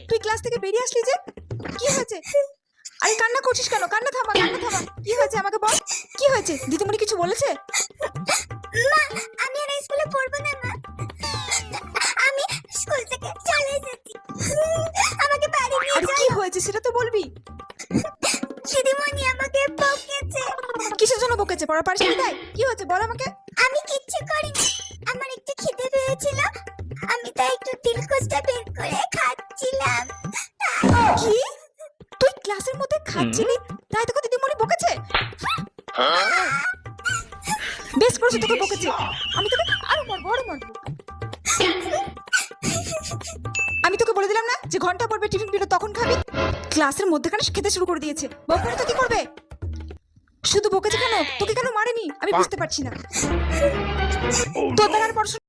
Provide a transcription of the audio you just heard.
তুই ক্লাস থেকে বেরিয়ে আসলি যে, কি হয়েছে? আরে কান্না করছিস কেন? কান্না থামা, কান্না থামা। কি হয়েছে আমাকে বল, কি হয়েছে? দিদিমণি কিছু বলেছে? মা, আমি আর স্কুলে পড়বো না মা। আমি স্কুল থেকে চলে এসেছি। আমাকে বাড়ি নিয়ে আরে কি হয়েছে সেটা তো বলবি। দিদিমণি আমাকে বকেছে। কিসের জন্য বকেছে? পড়া পারিস না তাই? কি হয়েছে বল আমাকে। আমি কিচ্ছু করিনি, আমার একটু খিদে পেয়েছিল, আমি তাই একটু দিলকুশটা বের করে খাচ্ছিলাম। কি? তুই ক্লাসের মধ্যে খাচ্ছিলি তাই তোকে দিদিমণি বকেছে? বেশ করেছে তোকে বকেছে। আমি তোকে আরো মারবো, আরো মারবো। আমি তোকে বলে দিলাম না যে ঘন্টা পড়বে টিফিন পিরিয়ড তখন খাবি। ক্লাসের মধ্যেখানে খেতে শুরু করে দিয়েছে। বকলে তো কি করবে? শুধু বকেছে কেন, তোকে কেন মারেনি আমি বুঝতে পারছি না। তোর দ্বারা আর পড়াশোনা